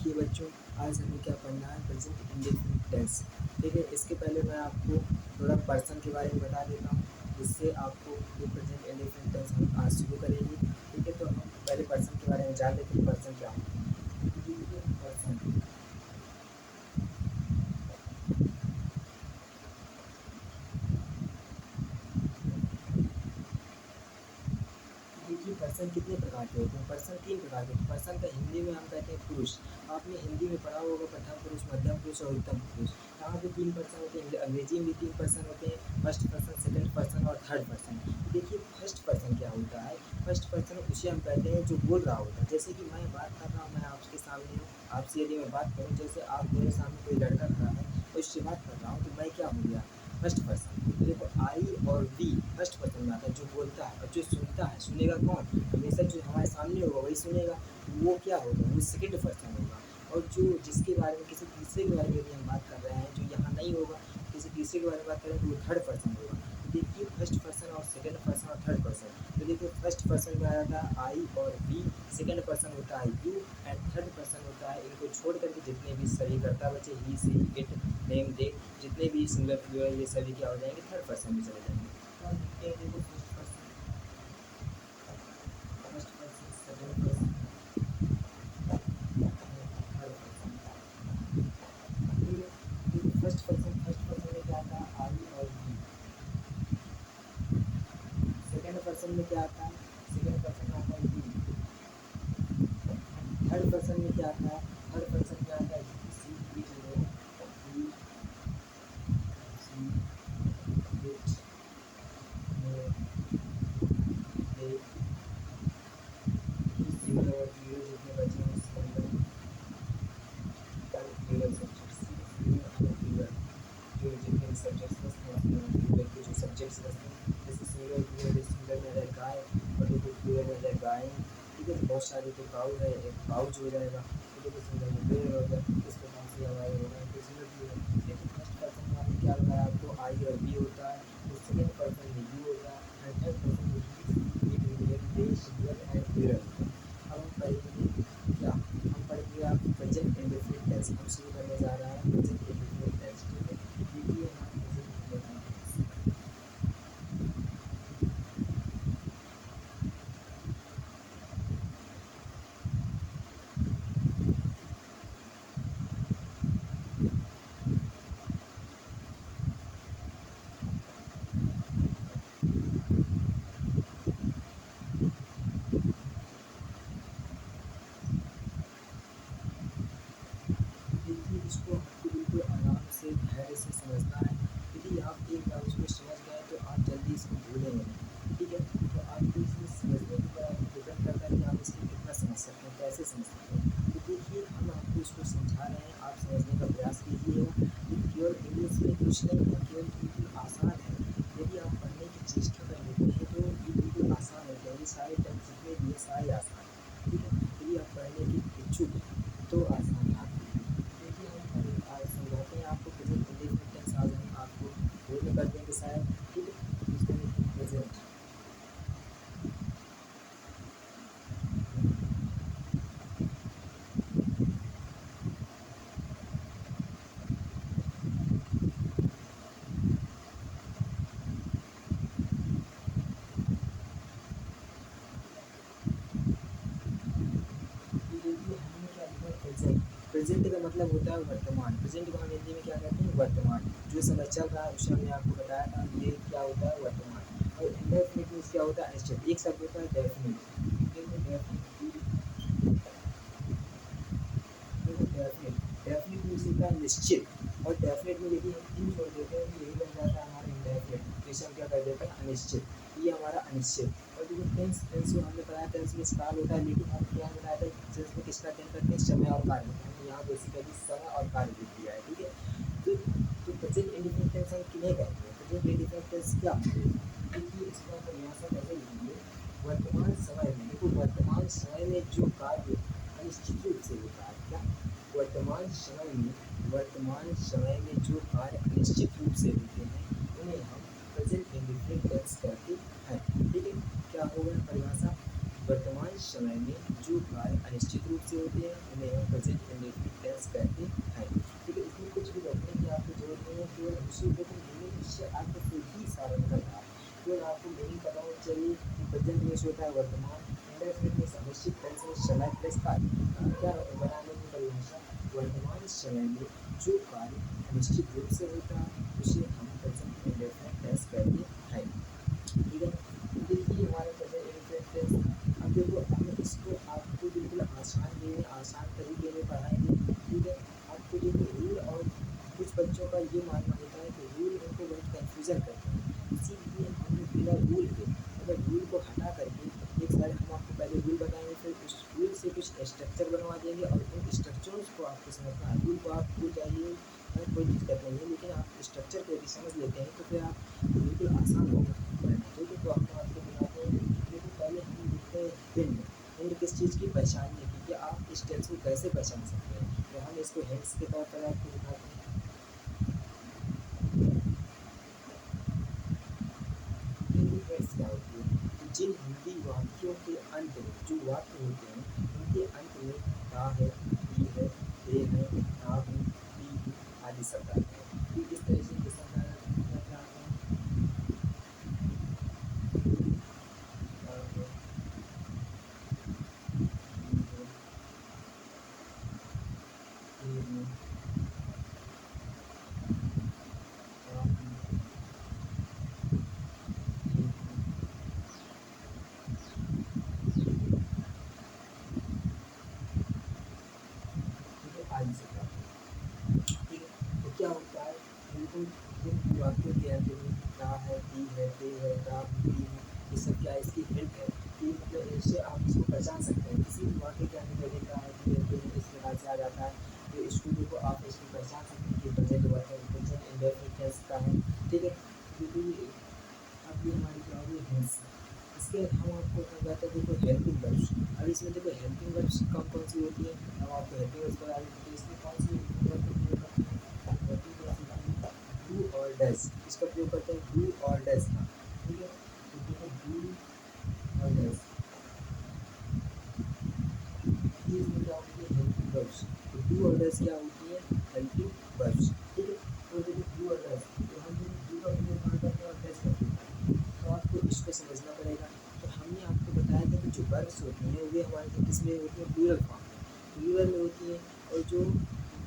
देखिए बच्चों, आज हमें क्या पढ़ना है, प्रेजेंट इंडेफिनिट टेंस। ठीक है, इसके पहले मैं आपको थोड़ा पर्सन के बारे में बता देता हूँ, जिससे आपको ये प्रेजेंट इंडेफिनिट टेंस हम आज शुरू करेंगे। ठीक है, तो हम पहले पर्सन के बारे में जान लेते हैं, पर्सन क्या होता है। पर्सन, देखिए पर्सन कितने प्रकार के होते हैं। पर्सन 3 प्रकार के होते हैं। पर्सन का हिंदी में हम कहते हैं पुरुष। आपने हिंदी में पढ़ा होगा प्रथम पुरुष, मध्यम पुरुष और उत्तम पुरुष। यहाँ पे 3 पर्सन होते हैं। अंग्रेजी में भी 3 पर्सन होते हैं, फर्स्ट पर्सन, सेकंड पर्सन और थर्ड पर्सन। देखिए फर्स्ट पर्सन क्या होता है। फर्स्ट पर्सन उसे हम कहते हैं जो बोल रहा होता है। जैसे कि मैं बात कर रहा हूँ, मैं आपके सामने हूँ, आपसे यदि मैं बात करूँ, जैसे आप मेरे सामने कोई लड़का खड़ा है और उससे बात कर रहा हूँ, तो मैं क्या हो गया, फर्स्ट पर्सन। तो देखो आई और वी फर्स्ट पर्सन में आता है, जो बोलता है। और जो सुनता है, सुनेगा कौन, हमेशा जो हमारे सामने होगा वही सुनेगा, वो क्या होगा, वो सेकंड पर्सन होगा। और जो जिसके बारे में, किसी तीसरे के बारे में यदि हम बात कर रहे हैं, जो यहाँ नहीं होगा, किसी तीसरे के बारे में बात करें तो वो थर्ड पर्सन होगा। तो देखिए फर्स्ट पर्सन और सेकंड पर्सन और थर्ड पर्सन। तो देखिए फर्स्ट पर्सन में आया था आई और वी, सेकंड पर्सन होता है यू एंड थर्ड पर्सन होता है, इनको छोड़ करके जितने भी सभी कर्ता बचे, ही, सी, इट, नेम, दे, जितने भी सिंगुलर प्लूरल ये सभी क्या हो जाएंगे, थर्ड पर्सन में चले जाएंगे। तो हम लिखते हैं, देखो first person, second person, third person. ठीक है, देखो फर्स्ट पर्सन में क्या आता है, आई और वी। सेकंड पर्सन में क्या आता है, सेकंड पर्सन में आता है यू। थर्ड पर्सन में क्या आता है, थर्ड पर्सन में आता है she, it, name, he, she, it, name, they, singular और प्लूरल जितने बचे हैं सिंगुलर और प्लूरल सब्जेक्ट्स, सिंगुलर और प्लूरल जो जितने भी सब्जेक्ट्स बचते हैं, प्लूरल के जो सब्जेक्ट्स बचते हैं, जैसे सिंगुलर प्लूरल, सिंगुलर में आ जाए गाय और देखो प्लूरल में आ जाए गायें। ठीक है, तो बहुत सारे तो काऊ है, एक पाउच हो जाएगा। तो देखो सिंगल में पेड़ हो गया, इस प्रकार से हमारे हो गए तो सिंगल प्लूरल। देखो फर्स्ट पर्सन में आपने क्या बताया, आपको आई और बी होता है, तो सेकंड पर्सन में यू होता है एंड थर्ड पर्सन में he, it, name, they, singular and plural. अब हम पढ़ेंगे क्या, हम पढ़ेंगे आप प्रेजेंट इंडेफिनिट टेंस। हम शुरू करने जा रहे हैं प्रेजेंट इंडेफिनिट टेंस। ठीक है, देखिए हमारा प्रेजेंट इंडेफिनिट टेंस। देखिए इसको आपको बिल्कुल आराम से धैर्य से समझना है। यदि आप एक बार उसको समझ गए तो आप जल्दी इसको भूलेंगे नहीं। ठीक है, तो आपको इसे समझने के बाद डिपेंड करता है कि आप इसको कितना समझ सकते हैं, कैसे समझ सकते हैं। तो देखिए हम आपको इसको समझा रहे हैं, आप समझने का प्रयास कीजिएगा। ये केवल इंग्लिश में कुछ नहीं है, केवल बिल्कुल आसान है। यदि आप पढ़ने की चेष्टा कर लेते हैं तो ये बिल्कुल आसान है, क्योंकि सारे टेंस जितने भी है सारे आसान है। ठीक है, यदि आप पढ़ने की इच्छुक हैं तो आसान है आपके लिए। देखिए हम आज समझाते हैं आपको प्रेजेंट इंडेफिनिट टेंस। आज हम आपको बोर्ड में कर देंगे शायद। ठीक है, इसको लिखिए प्रेजेंट। तो देखिए हमने क्या लिखा, प्रेजेंट। प्रेजेंट का मतलब होता है वर्तमान। प्रेजेंट को हम हिंदी में क्या कहते हैं, वर्तमान। जो समय चल रहा है उसे हमने आपको बताया था, ये क्या होता है, वर्तमान। और इंडेफिनिट मीन्स क्या होता है, अनिश्चित। एक शब्द होता है डेफिनिट। देखो डेफिनिट, देखो डेफिनिट, डेफिनिट मीन्स होता है निश्चित। और डेफिनिट में यदि हम इन जोड़ देते हैं तो यही बन जाता है हमारा इंडेफिनिट। जैसे हम क्या कर देते हैं, अनिश्चित, ये हमारा अनिश्चित। और देखो टेंस, टेंस को हमने बताया टेंस में काल होता है, लेकिन हम क्या बताया था, टेंस में किसका अध्ययन करते हैं, समय और कार्य। हमने यहाँ बेसिकली समय और कार्य लिख दिया है। ठीक है, तो प्रेजेंट इंडेफिनिट टेंस हम किन्हें कहते हैं, प्रेजेंट इंडेफिनिट टेंस क्या होते हैं। देखिए इसका परिभाषा कैसे लिखेंगे, वर्तमान समय में। देखो वर्तमान समय में जो कार्य अनिश्चित रूप से होता है, क्या, वर्तमान समय में, वर्तमान समय में जो कार्य अनिश्चित रूप से होते हैं उन्हें हम प्रेजेंट इंडेफिनिट टेंस कहते हैं। ठीक है, क्या होगा परिभाषा, वर्तमान समय में जो कार्य अनिश्चित रूप से होते हैं उन्हें हम प्रेजेंट इंडेफिनिट टेंस कहते हैं। ठीक है, इसमें कुछ भी रखने की आपको जरूरत नहीं है, केवल उसी को तो मीनिंग उससे आपको खुद ही सारा निकल रहा है। केवल आपको मीनिंग पता होना चाहिए कि प्रेजेंट में होता है वर्तमान, इंडेफिनिट में अनिश्चित टेंस में समय प्लस कार्य। क्या बनाने की परिभाषा, वर्तमान समय में जो कार्य अनिश्चित रूप से होता है उसे हम प्रेजेंट इंडेफिनिट टेंस कहते हैं। ठीक है, देखिए हमारे प्रेजेंट इंडेफिनिट टेंस, अब देखो हम इसको आपको बिल्कुल आसान वे में आसान तरीके में पढ़ाएंगे। ठीक है, आपको देखो रूल, और कुछ बच्चों का ये मानना होता है कि रूल उनको बहुत कन्फ्यूजन करते हैं, इसीलिए हम बिना रूल के, अगर रूल को हटा करके एक साइड हम आपको पहले रूल बताएंगे, फिर उस रूल से कुछ स्ट्रक्चर बनवा देंगे और उन स्ट्रक्चर्स को आपको समझना है। रूल को आप भूल जाइए, कोई दिक्कत नहीं है, लेकिन आप स्ट्रक्चर को यदि समझ लेते हैं तो फिर आप बिल्कुल आसान होगा पढ़ना। ठीक है, तो हम आपको बताते हैं। देखो पहले हम देखते हैं हिंड। हिंड किस चीज़ की, पहचानने की, कि आप इस टेंस को कैसे पहचान सकते हैं, तो हम इसको हिंट्स के तौर पर आपको दिखाते हैं। हिंदी हिंट्स क्या होती है, तो जिन हिंदी वाक्यों के अंत में जो वाक्य होते हैं उनके अंत में ता है, ही है, हे है, ना हूँ, ही हूँ आदि शब्द आते हैं। तो इस तरह से ये शब्द आते हैं। ता है, ही है, हे है, ना हूँ, ही हूँ, ठीक है, आदि शब्द आते हैं। ठीक है, तो क्या होता है, बिल्कुल जिन वाक्यों के अंत में ना है, ती है, ते है, ता हूँ, ती हूँ, ये सब क्या है, इसकी हिंट है कि मतलब इससे आप इसको पहचान सकते हैं। किसी भी वाक्य के अंत में लिखा है कि ये इस प्रकार से आ जाता है, तो इसको देखो आप इसको पहचान सकते हैं कि प्रेजेंट वर्तमान प्रेजेंट इंडेफिनिट टेंस का है। ठीक है, क्योंकि अब ये हमारी क्या होगी, हिंट्स। इसके हम आपको बताते हैं, देखो हेल्पिंग वर्ब्स। अब इसमें देखो हेल्पिंग वर्ब्स कौन कौन सी होती है, हम आपको हेल्पिंग वर्ब्स बता देते हैं। तो इसमें कौन सी हेल्पिंग वर्ब का प्रयोग करते हैं, हेल्पिंग वर्ब्स होती है डू और डज, इसका प्रयोग करते हैं डू और डज का। ठीक है, तो देखो डू और डज, ये इसमें क्या होती है, हेल्पिंग वर्ब्स। तो डू और डज क्या होती है, हेल्पिंग वर्ब्स। ठीक है, तो देखो डू और डज, तो हम देखो डू का प्रयोग कहाँ करते हैं और डज का प्रयोग करते हैं, तो आपको इसको समझना पड़ेगा। तो हमने आपको बताया था कि जो वर्ब्स होती हैं वे हमारे किस में होती है, प्लूरल फॉर्म में, प्लूरल में होती है, और जो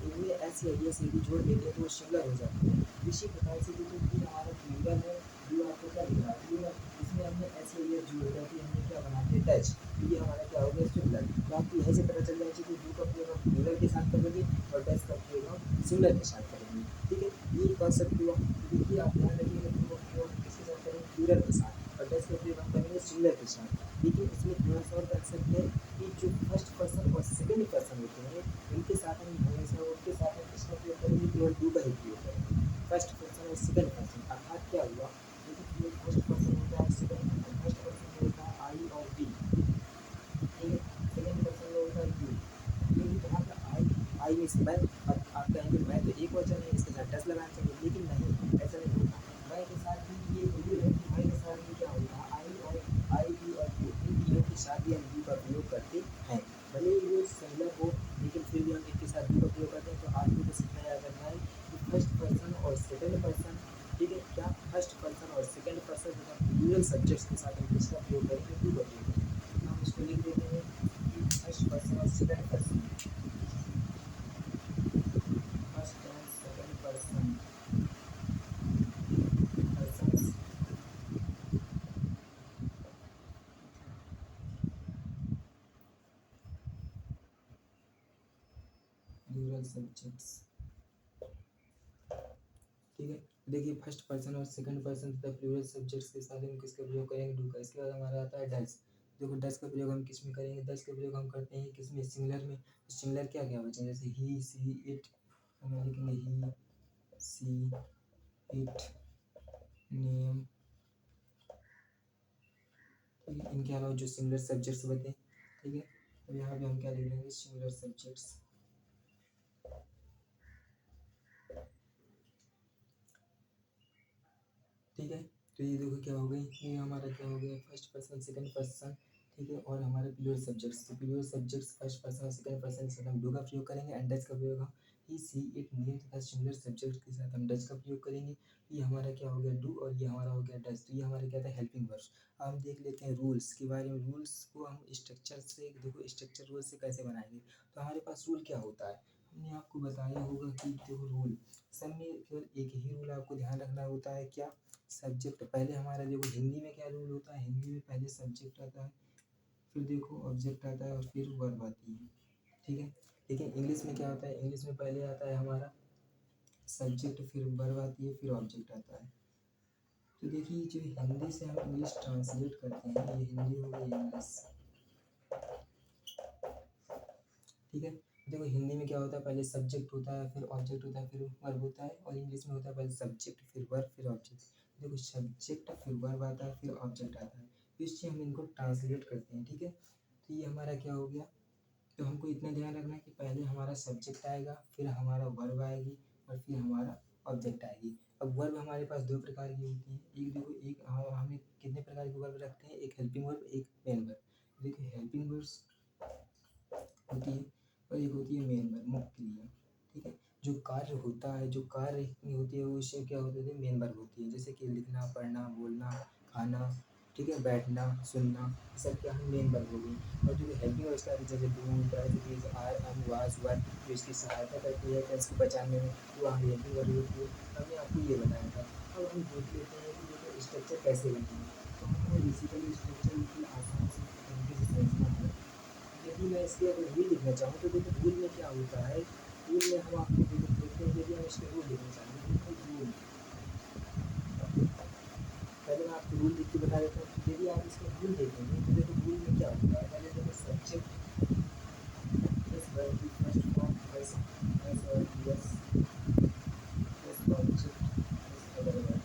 इनमें एस या एस यदि जोड़ देते हैं तो वो सिंगुलर हो जाती है। इसी प्रकार से देखो कि हमारा प्लूरल है, जो आपको क्या लिख रहा है प्लूरल, इसमें हमने एस या एस जोड़ करके हमने क्या बना दिया, डच, तो ये हमारा क्या हो गया, सिंगुलर। तो आपको यहीं से पता चल जाना चाहिए कि डू का प्रयोग हम प्लूरल के साथ करेंगे और डच का प्रयोग हम सिंगुलर के साथ करेंगे। ठीक है, ये कॉन्सेप्ट हुआ। तो देखिए आप ध्यान रखिएगा, डू का प्रयोग हम किसके साथ करेंगे, प्लूरल के साथ, और डच का प्रयोग हम करेंगे सिंगुलर के साथ। लेकिन इसमें थोड़ा सा और कंसेप्ट है कि जो फर्स्ट पर्सन और सेकंड पर्सन होते हैं उनके साथ हम हमेशा, उनके साथ हम किसका प्रयोग करेंगे, केवल डू का ही प्रयोग करेंगे। फर्स्ट पर्सन और सेकंड पर्सन, अर्थात क्या हुआ, देखिए जो फर्स्ट पर्सन होता है, सेकंड पर्सन, फर्स्ट पर्सन में होता है आई और वी। ठीक है, सेकंड पर्सन में होता है यू। क्योंकि यहाँ पे आई, आई मीन्स मैं, अब आप कहेंगे मैं तो एक वचन है इसके साथ डस लगाना चाहिए, लेकिन नहीं, ऐसा नहीं होता। मैं के साथ भी ये रूल है कि मैं के साथ भी क्या होता है, आई और आई भी और यू, इन तीनों के साथ भी हम यू का प्रयोग करते हैं। भले ही वो सिंगुलर हो लेकिन फिर भी हम इनके साथ यू का प्रयोग करते हैं। तो आपको बस इतना याद रखना है कि फर्स्ट पर्सन और सेकंड पर्सन, ठीक है, क्या फर्स्ट पर्सन और सेकंड पर्सन तथा प्लूरल सब्जेक्ट्स के साथ हम किसका प्रयोग करेंगे, डू का प्रयोग करेंगे। तो हम इसको लिख देते हैं कि फर्स्ट पर्सन और second person, first and second person, persons, plural subjects. ठीक है, देखिए फर्स्ट पर्सन और सेकंड पर्सन तथा प्लूरल सब्जेक्ट्स के साथ हम किसका प्रयोग करेंगे, डू का। इसके बाद हमारा आता है डज। देखो डज का प्रयोग हम किस में करेंगे, डज का प्रयोग हम करते हैं किस में, सिंगुलर में। तो सिंगुलर क्या क्या बचे, जैसे ही, सी, इट, हम लिखेंगे ही, सी, इट, नेम। ठीक है, इनके अलावा जो सिंगुलर सब्जेक्ट्स बचे, ठीक है, अब यहाँ पे हम क्या लिख देंगे, सिंगुलर सब्जेक्ट्स। ठीक है, तो ये देखो क्या हो गई, ये हमारा क्या हो गया, फर्स्ट पर्सन सेकंड पर्सन। ठीक है। और हमारे प्योर सब्जेक्ट्स, तो प्योर सब्जेक्ट्स फर्स्ट पर्सन और सेकंड पर्सन के साथ हम डू का प्रयोग करेंगे एंड डज का प्रयोग हम ही सी इट नीड तथा सिमिलर सब्जेक्ट के साथ हम डज का प्रयोग करेंगे। ये हमारा क्या हो गया डू और ये हमारा हो गया डज। तो ये हमारे क्या था हेल्पिंग वर्ब्स। हम देख लेते हैं रूल्स के बारे में। रूल्स को हम स्ट्रक्चर से देखो, स्ट्रक्चर रूल से कैसे बनाएंगे। तो हमारे पास रूल क्या होता है, हमने आपको बताया होगा कि देखो रूल सब में केवल एक ही रूल आपको ध्यान रखना होता है, क्या सब्जेक्ट। पहले हमारा देखो हिंदी में क्या रूल होता है, हिंदी में पहले सब्जेक्ट आता है, फिर देखो ऑब्जेक्ट आता है और फिर वर्ब आती है, ठीक है। लेकिन इंग्लिश में क्या होता है, इंग्लिश में पहले आता है हमारा सब्जेक्ट, फिर वर्ब आती है, फिर ऑब्जेक्ट आता है। तो देखिए जो हिंदी से हम इंग्लिश ट्रांसलेट करते हैं, ये हिंदी हो गई इंग्लिश, ठीक है। देखो हिंदी में क्या होता है, पहले सब्जेक्ट होता है, फिर ऑब्जेक्ट होता है, फिर वर्ब होता है। और इंग्लिश में होता है पहले सब्जेक्ट, फिर वर्ब, फिर ऑब्जेक्ट। देखो सब्जेक्ट फिर वर्ब आता है, फिर ऑब्जेक्ट आता है, इससे हम इनको ट्रांसलेट करते हैं, ठीक है। तो ये हमारा क्या हो गया, तो हमको इतना ध्यान रखना है कि पहले हमारा सब्जेक्ट आएगा, फिर हमारा वर्ब आएगी और फिर हमारा ऑब्जेक्ट आएगी। अब वर्ब हमारे पास दो प्रकार की होती है, एक देखो एक हमें कितने प्रकार के वर्ब रखते हैं, एक हेल्पिंग वर्ब, एक मेन वर्ब। देखो हेल्पिंग वर्ब्स होती है और एक होती है मेन वर्ब, मुख्य क्रिया, ठीक है। जो कार्य होता है, जो कार्य होती है उससे क्या होती है, मेन वर्ब होती है। जैसे कि लिखना, पढ़ना, बोलना, खाना, ठीक है, बैठना, सुनना, ये सब क्या है मेन वर्ब हो गई। और जो हेल्पिंग वर्ब्स का जैसे do, does, is, are, am, was, were, जो इसकी सहायता करती है टेंस को पहचानने में, तो वहाँ हेल्पिंग वर्ब होती है। हमने आपको ये बताया था। अब हम देख लेते हैं कि देखो स्ट्रक्चर कैसे बनती है। तो हमें बेसिकली स्ट्रक्चर बिल्कुल आसान से तरीके से समझना है। यदि मैं इसके अगर रूल लिखना चाहूँ तो देखो रूल में क्या होता है, रूल में हम आपको देखते हैं, यदि हम इसके रूल लिखना चाहेंगे तो रूल, पहले मैं आपको रूल लिख के बता देता हूँ। तो यदि आप इसके रूल देखेंगे तो देखो रूल में क्या होता है, पहले देखो सब्जेक्ट प्लस वर्ब की फर्स्ट फॉर्म प्लस एस और yes plus object plus other verb,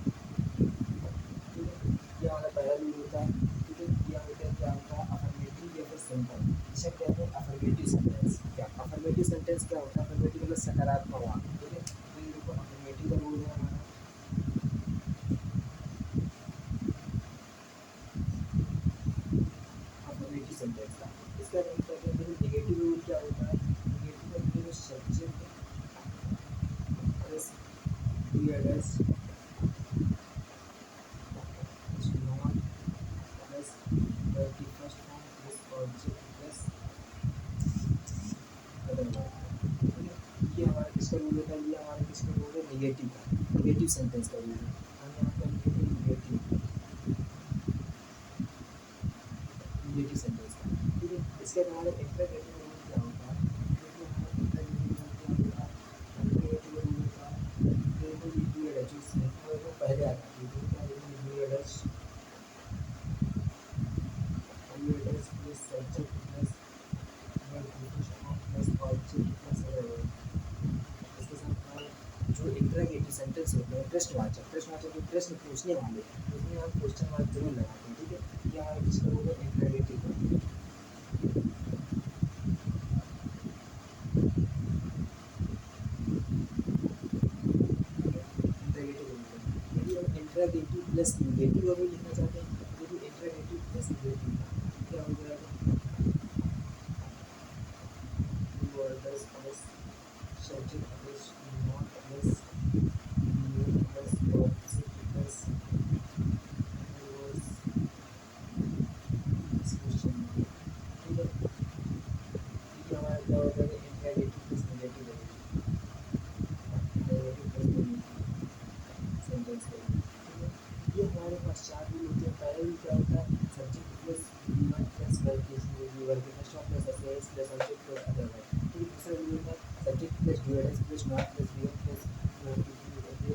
ठीक है। ये हमारा पहला रूल होता है, ठीक है। ये होता है क्या होता है, अफर्मेटिव या फिर सिंपल, इसे कहते हैं अफर्मेटिव सेंटेंस। क्या अफर्मेटिव सेंटेंस क्या होता है, अफर्मेटिव मतलब सकारात्मक वाक्य, ठीक है। तो ये देखो अफर्मेटिव का रूल है हमारा, अफर्मेटिव सेंटेंस का। इसका रूल कहते हैं, देखो नेगेटिव रूल क्या होता है, नेगेटिव का रूल है subject plus do does not plus verb की first form plus object plus other verb, ठीक है। ये हमारा किसका रूल होता है, ये हमारा किसका रूल है, नेगेटिव का, नेगेटिव सेंटेंस का रूल है। हम यहाँ पर लिखेंगे नेगेटिव, नेगेटिव सेंटेंस का, ठीक है। इसके बाद हमारा इंटरगेटिव रूल क्या होता है, देखिए हमारा इंटरगेटिव रूल क्या होता है, इंटरगेटिव रूल होता है, देखो ये डू एडच वो पहले आता है, डू क्या लिखेंगे, do does, do does plus subject plus verb की first form plus object plus other verb. इसके साथ हमारे जो इंटरगेटिव सेंटेंस होते हैं, प्रश्नवाचक, प्रश्नवाचक जो प्रश्न पूछने वाले, उसमें हम क्वेश्चन मार्क जरूर लगाते हैं, ठीक है। ये हमारा किसका रूल है, इंटरगेटिव का, इंटरगेटिव रूल है। यदि हम इंटरगेटिव प्लस निगेटिव अगर लिखना चाहते हैं, यदि इंटरगेटिव प्लस निगेटिव क्या हो जाएगा, डू और does plus subject plus not plus be plus object plus words इस क्वेश्चन में, ठीक है। ये हमारा क्या हो जाएगा, इंटरगेटिव प्लस निगेटिव हो जाएगा, इंटरगेटिव प्लस निगेटिव सेंटेंस का, ठीक है। ये हमारे पास चार रूल होते हैं। पहले रूल क्या होता है, subject plus V1 plus verb की वी1 की first form plus S plus object plus other verb, ठीक है। दूसरा रूल होता है subject plus do does plus not plus V1 plus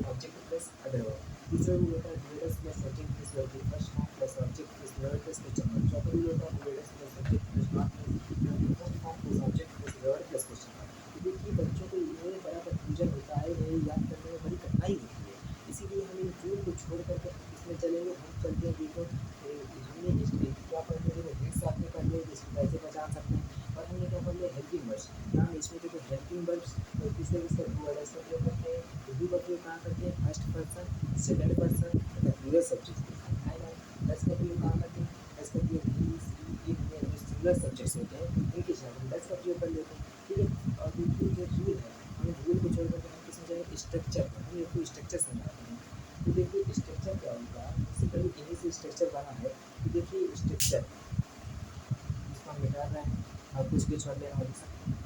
object plus other verb. तीसरा रूल होता है do does plus subject plus verb की first form plus object plus verb plus question mark. चौथा रूल होता है do does plus subject plus not plus verb की first form plus object plus verb plus question mark. तो देखिए बच्चों को ये बड़ा कन्फ्यूजन होता है, ये याद करने में बड़ी कठिनाई होती है, इसीलिए हम इन रूल को छोड़ करके इसमें चलेंगे। हम चलते हैं, देखो हमने इसमें क्या पढ़ लिया, देखो हिंट्स आपने पढ़ लिया इसको कैसे पहचान सकते हैं। और हमने क्या पढ़ लिया, हेल्पिंग वर्ड्स। यहाँ इसमें देखो हेल्पिंग वर्ड्स किससे किससे डू और डज का प्रयोग करते हैं, तो डू का प्रयोग कहाँ करते हैं, फर्स्ट पर्सन, सेकंड पर्सन तथा प्लूरल सब्जेक्ट के साथ, है ना। डज का प्रयोग कहाँ करते हैं, डज का प्रयोग ही, सी, इट, रेगुलर सब्जेक्ट्स होते हैं उनके साथ हम डैश का प्रयोग कर लेते हैं, ठीक है। और देखिए जो रूल है, हमें रूल को छोड़कर हम किस में जाएंगे, स्ट्रक्चर पर, हम इसको स्ट्रक्चर समझाते हैं। तो देखिए स्ट्रक्चर क्या होता है, इससे पहले इन्हीं से स्ट्रक्चर बना है। तो देखिए स्ट्रक्चर इसको हम मिटा रहे हैं और कुछ भी छोड़ लेना हो सकता है।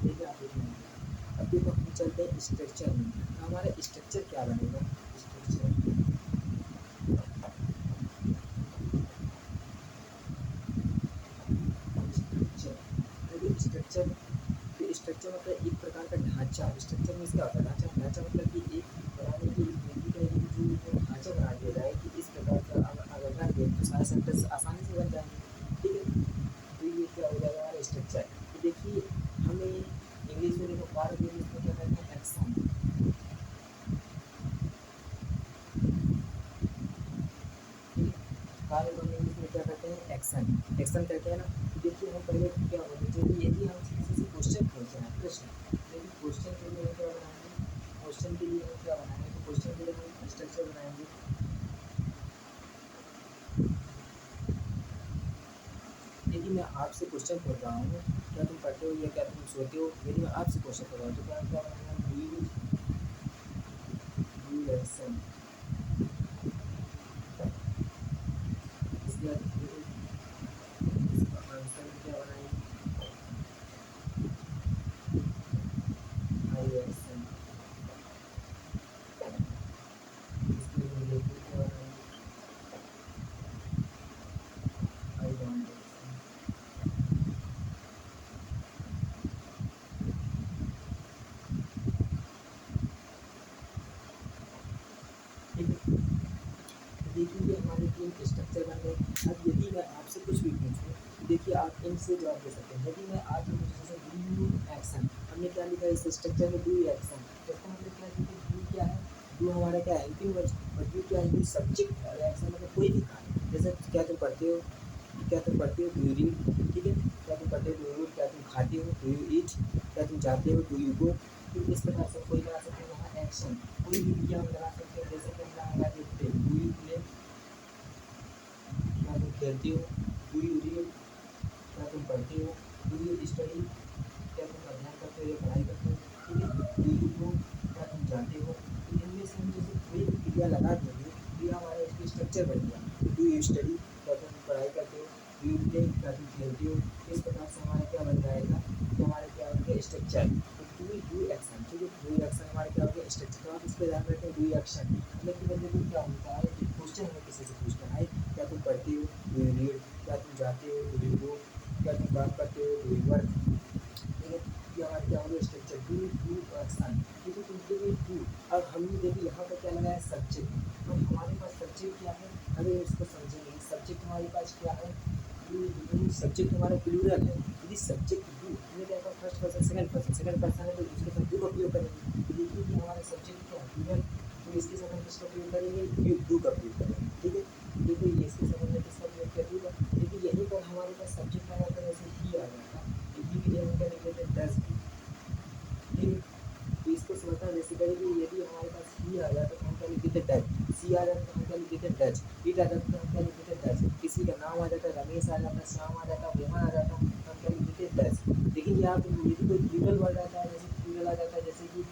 देखिए आप एक मिनट, अब देखो हम चलते हैं स्ट्रक्चर में। तो हमारा स्ट्रक्चर क्या बनेगा, स्ट्रक्चर स्ट्रक्चर देखिए स्ट्रक्चर, तो स्ट्रक्चर मतलब एक प्रकार का ढांचा। स्ट्रक्चर में क्या होता है, ढांचा, ढांचा मतलब कि एक बनाने की व्यक्ति का एक जो ढांचा बना दिया जाए कि इस प्रकार का अगर रख दें तो सारे सेंटेंस आसानी से बन जाएंगे, ठीक है। तो ये क्या हो जाएगा हमारा स्ट्रक्चर। तो देखिए हमें इंग्लिश में देखो कार्य के इसमें क्या कहते हैं, एक्शन, ठीक है। कार्य को हम इंग्लिश में क्या कहते हैं, एक्शन, एक्शन कहते हैं ना। तो देखिए हम पहले क्या होना चाहिए, यदि हम किसी से क्वेश्चन पूछ रहे हैं, प्रश्न, यदि क्वेश्चन के लिए हम क्या बनाएंगे, क्वेश्चन के लिए हम क्या बनाएंगे, तो क्वेश्चन के लिए हम स्ट्रक्चर बनाएंगे। यदि मैं आपसे क्वेश्चन पूछ रहा हूँ, क्या तुम पढ़ते हो या क्या तुम सोते हो, यदि मैं आपसे क्वेश्चन कर रहा हूँ तो क्या क्या बनाएंगे, डू एक्शन। इसके बाद इसका आंसर क्या बनाएंगे, आई एक्शन। इसके रिलेटेड क्या बनाएंगे, आई डोंट एक्शन, ठीक है। तो देखिए ये हमारे तीन स्ट्रक्चर बन गए। अब यदि मैं आपसे कुछ भी पूछूँ तो देखिए आप इनसे जवाब दे सकते हैं। यदि मैं आपसे पूछूँ जैसे डू एक्शन, हमने क्या लिखा है इस स्ट्रक्चर में, डू एक्शन, तो इसका मतलब क्या है, देखिए डू क्या है, डू हमारा क्या है, हेल्पिंग वर्ड्स, और डू क्या है, डू सब्जेक्ट है, और एक्शन मतलब कोई भी कार्य, जैसे क्या तुम पढ़ते हो, क्या तुम पढ़ते हो, डू यू रीड, ठीक है। क्या तुम पढ़ते हो, डू यू रीड, क्या तुम खाते हो, डू यू ईट, क्या तुम जाते हो, डू यू गो। तो इस प्रकार से कोई बना सकते हैं यहाँ एक्शन, कोई भी क्रिया हम लगा सकते हैं, जैसे कि हम लगा देते हैं डू यू प्ले, क्या तुम खेलते हो, डू यू रीड, क्या तुम पढ़ते हो, डू यू स्टडी, क्या तुम अध्ययन करते हो या पढ़ाई करते हो, ठीक है। डू यू गो, क्या तुम जाते हो। तो इनमें से हम जैसे कोई भी क्रिया लगा देंगे तो ये हमारा इसकी स्ट्रक्चर बन गया। डू यू स्टडी, क्या तुम पढ़ाई करते हो, डू यू प्ले, क्या तुम खेलते हो। इस प्रकार से हमारा क्या बन जाएगा, तो हमारा क्या हो गया स्ट्रक्चर। तो डू एक्शन, ठीक है, डू एक्शन हमारा क्या हो गया स्ट्रक्चर। तो आप इस पर ध्यान रखें, डू एक्शन मतलब कि बंदे को क्या होता है, क्वेश्चन हमें किसी से पूछना है, क्या तुम पढ़ते हो, डू यू रीड, क्या तुम जाते हो, डू यू गो, क्या तुम काम करते हो, डू यू वर्क, ठीक है। ये हमारा क्या हो गया स्ट्रक्चर, डू डू एक्शन, ठीक है। तो देखिए डू, अब हमने देखिए यहाँ पर क्या लगाया सब्जेक्ट, तो हमारे पास सब्जेक्ट क्या है, अगर इसको समझेंगे सब्जेक्ट हमारे पास क्या है, सब्जेक्ट हमारा प्लूरल है। यदि सब्जेक्ट डू, हमने क्या कहा फर्स्ट पर्सन सेकंड पर्सन है तो उसके साथ डू का प्रयोग करेंगे। तो देखिए कि हमारा सब्जेक्ट क्या है, प्लूरल, तो इसके साथ हम किसका प्रयोग करेंगे, डू का प्रयोग करेंगे, ठीक है। देखिए ये इसके संबंध में किसका प्रयोग किया, डू का। देखिए यहीं पर हमारे पास सब्जेक्ट आ जाता है, जैसे ही आ जाता है, ही के लिए हम क्या लिख देते हैं, डज, ठीक है। तो इसको समझना बेसिकली कि यदि हमारे पास ही आ जाता तो हम क्या लिख देते, डज, सी आ जाता तो हम क्या लिख देते, डज, इट आ जाता तो हम क्या लिख देते, डज, किसी का नाम आ जाता, रमेश आ जाता, श्याम आ जाता, हेमा आ जाता, तो हम क्या लिख देते, डज। लेकिन यहाँ पे यदि कोई प्लूरल वर्ड आता है, जैसे प्लूरल आ जाता है, जैसे कि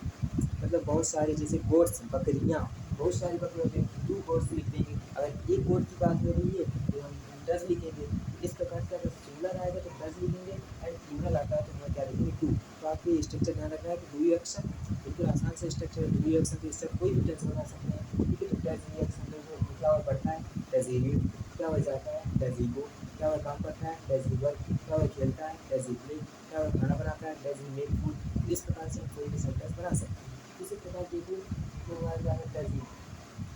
मतलब बहुत सारे, जैसे गोट्स, बकरियाँ, बहुत सारी बकरियाँ होती हैं, टू गोट्स लिख देंगे। अगर एक गोट की बात हो रही है तो हम डज लिखेंगे। इस प्रकार से अगर सिंगुलर आएगा तो डज लिखेंगे, एंड प्लूरल आता है तो हम क्या लिखेंगे, टू। तो आपको ये स्ट्रक्चर ध्यान रखना है कि डू एक्शन बिल्कुल आसान से स्ट्रक्चर है। डू एक्शन तो इससे कोई भी टेंस बना सकते हैं, ठीक है। तो डज एक्शन तो वो क्या हुआ पढ़ता है, डज ही रीड, क्या हो जाता है, डज ही गो, क्या वह काम करता है, डज ही वर्क, क्या वह खेलता है, डज ही प्ले, क्या वह खाना बनाता है, डज ही मेक फूड। इस प्रकार से हम कोई भी सेंटेंस बना सकते हैं। इसी प्रकार देखो तो हमारा क्या है, डज ही।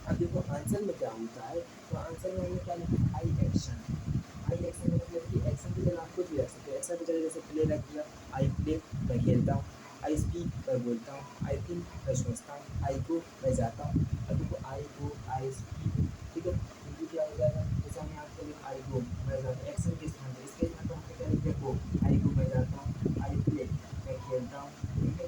अब देखो आंसर में क्या होता है, तो आंसर में हमने क्या लिखा, आई एक्शन। आई एक्शन का मतलब कि एक्शन की जगह आप कुछ भी रख सकते हो। एक्शन की जगह जैसे प्ले रख दिया, आई प्ले, मैं खेलता हूँ, आई स्पीक, मैं बोलता हूँ, आई थिंक, मैं सोचता हूँ, आई गो, मैं जाता हूँ। अब देखो आई गो, आई स्पीक, ठीक है। इनकी क्या हो जाएगा, जैसे हमने आपको लिखा आई गो, मैं जाता हूँ, एक्शन के स्थान पर, इसके स्थान पर हमने क्या लिख दिया, गो, आई गो, मैं जाता हूँ, आई प्ले, चलता हूँ, ठीक है।